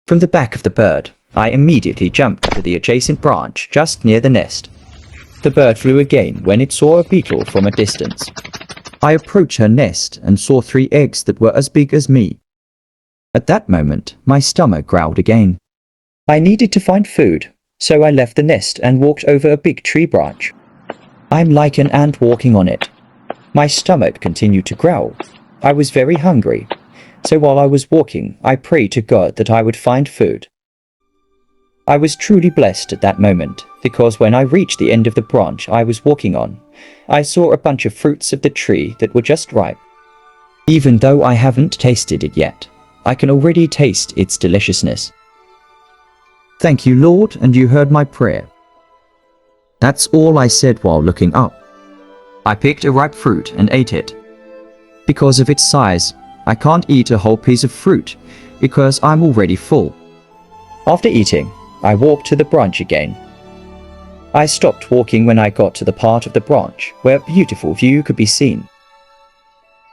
From the back of the bird, I immediately jumped to the adjacent branch just near the nest. The bird flew again when it saw a beetle from a distance. I approached her nest and saw 3 eggs that were as big as me. At that moment, my stomach growled again. I needed to find food, so I left the nest and walked over a big tree branch. I'm like an ant walking on it. My stomach continued to growl. I was very hungry, so while I was walking, I prayed to God that I would find food. I was truly blessed at that moment, because when I reached the end of the branch I was walking on, I saw a bunch of fruits of the tree that were just ripe. Even though I haven't tasted it yet, I can already taste its deliciousness. Thank you, Lord, and you heard my prayer. That's all I said while looking up. I picked a ripe fruit and ate it. Because of its size, I can't eat a whole piece of fruit because I'm already full. After eating, I walked to the branch again. I stopped walking when I got to the part of the branch where a beautiful view could be seen.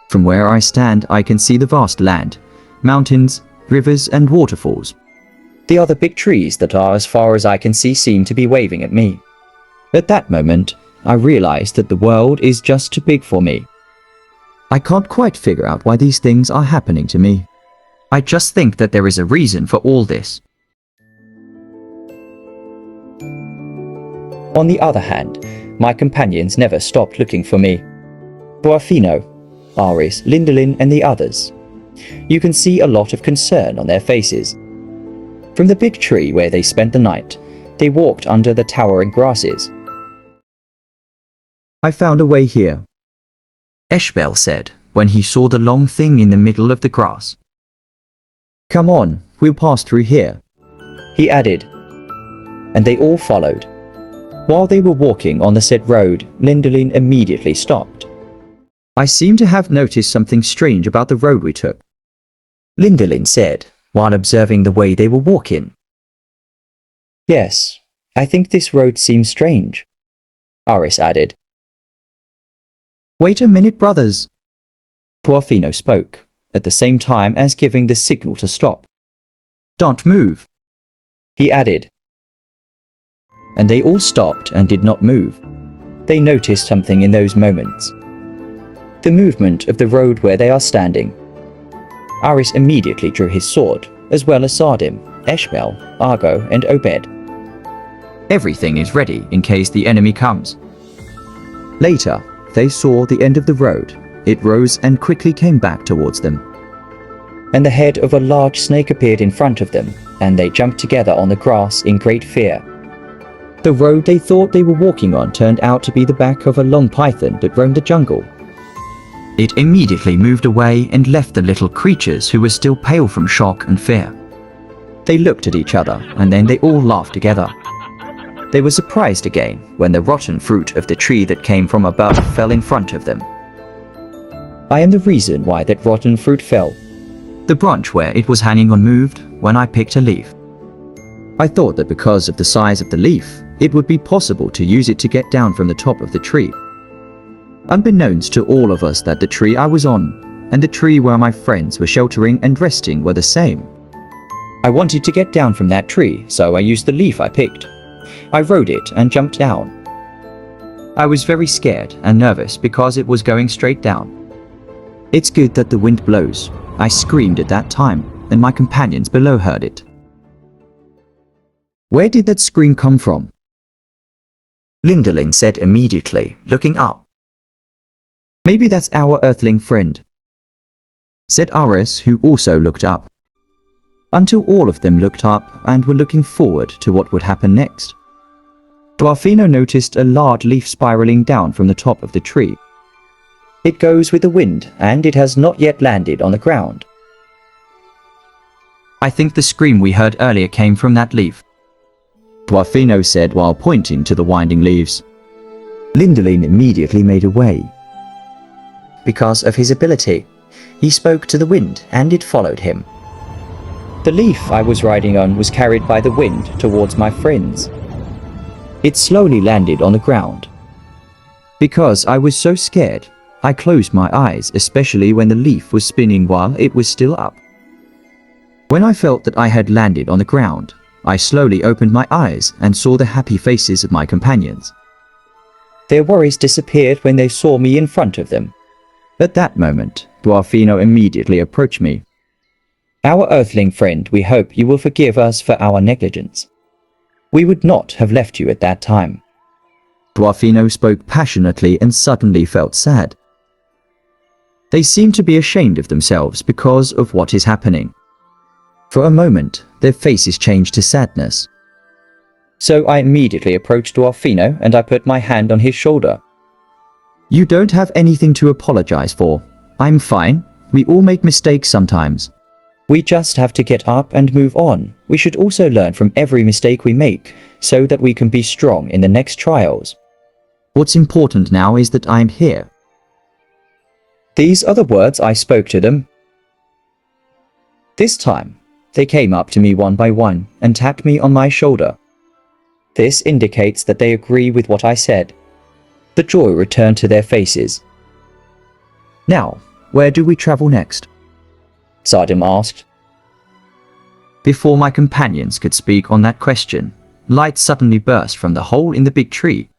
From where I stand, I can see the vast land, mountains, rivers and waterfalls. The other big trees that are as far as I can see seem to be waving at me. At that moment, I realized that the world is just too big for me. I can't quite figure out why these things are happening to me. I just think that there is a reason for all this. On the other hand, my companions never stopped looking for me. Dwarfino, Aris, Lindolin and the others. You can see a lot of concern on their faces. From the big tree where they spent the night, they walked under the towering grasses. I found a way here, Eshbel said when he saw the long thing in the middle of the grass. Come on, we'll pass through here, he added. And they all followed. While they were walking on the said road, Lindolin immediately stopped. I seem to have noticed something strange about the road we took, Lindolin said, while observing the way they were walking. Yes, I think this road seems strange, Aris added. Wait a minute, brothers. Dwarfino spoke, at the same time as giving the signal to stop. Don't move, he added. And they all stopped and did not move. They noticed something in those moments. The movement of the road where they are standing. Aris immediately drew his sword, as well as Sardim, Eshbel, Argo and Obed. Everything is ready in case the enemy comes. Later, they saw the end of the road. It rose and quickly came back towards them. And the head of a large snake appeared in front of them, and they jumped together on the grass in great fear. The road they thought they were walking on turned out to be the back of a long python that roamed the jungle. It immediately moved away and left the little creatures who were still pale from shock and fear. They looked at each other and then they all laughed together. They were surprised again when the rotten fruit of the tree that came from above fell in front of them. I am the reason why that rotten fruit fell. The branch where it was hanging on moved when I picked a leaf. I thought that because of the size of the leaf, it would be possible to use it to get down from the top of the tree. Unbeknownst to all of us that the tree I was on and the tree where my friends were sheltering and resting were the same. I wanted to get down from that tree, so I used the leaf I picked. I rode it and jumped down. I was very scared and nervous because it was going straight down. It's good that the wind blows, I screamed at that time, and my companions below heard it. Where did that scream come from? Lindolin said immediately, looking up. Maybe that's our earthling friend, said Aris, who also looked up. Until all of them looked up and were looking forward to what would happen next. Dwarfino noticed a large leaf spiraling down from the top of the tree. It goes with the wind and it has not yet landed on the ground. I think the scream we heard earlier came from that leaf, Dwarfino said while pointing to the winding leaves. Lindolin immediately made a way. Because of his ability, he spoke to the wind and it followed him. The leaf I was riding on was carried by the wind towards my friends. It slowly landed on the ground. Because I was so scared, I closed my eyes, especially when the leaf was spinning while it was still up. When I felt that I had landed on the ground, I slowly opened my eyes and saw the happy faces of my companions. Their worries disappeared when they saw me in front of them. At that moment, Dwarfino immediately approached me. "Our Earthling friend, we hope you will forgive us for our negligence. We would not have left you at that time." Dwarfino spoke passionately and suddenly felt sad. They seemed to be ashamed of themselves because of what is happening. For a moment, their faces changed to sadness. So I immediately approached Dwarfino and I put my hand on his shoulder. "You don't have anything to apologize for. I'm fine. We all make mistakes sometimes. We just have to get up and move on. We should also learn from every mistake we make so that we can be strong in the next trials. What's important now is that I'm here." These are the words I spoke to them. This time, they came up to me one by one and tapped me on my shoulder. This indicates that they agree with what I said. The joy returned to their faces. "Now, where do we travel next?" Sadim asked. Before my companions could speak on that question, light suddenly burst from the hole in the big tree.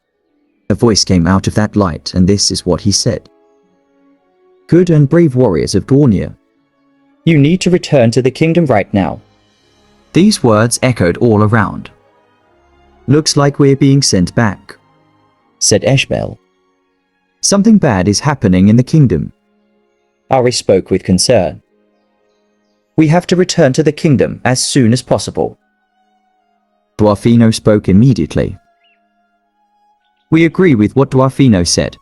A voice came out of that light, and this is what he said. "Good and brave warriors of Dornier, you need to return to the kingdom right now." These words echoed all around. "Looks like we're being sent back," said Eshbel. "Something bad is happening in the kingdom." Ari spoke with concern. "We have to return to the kingdom as soon as possible." Dwarfino spoke immediately. "We agree with what Dwarfino said,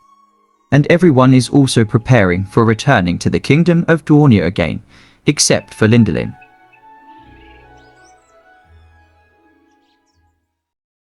and everyone is also preparing for returning to the kingdom of Dornier again, except for Lindolin.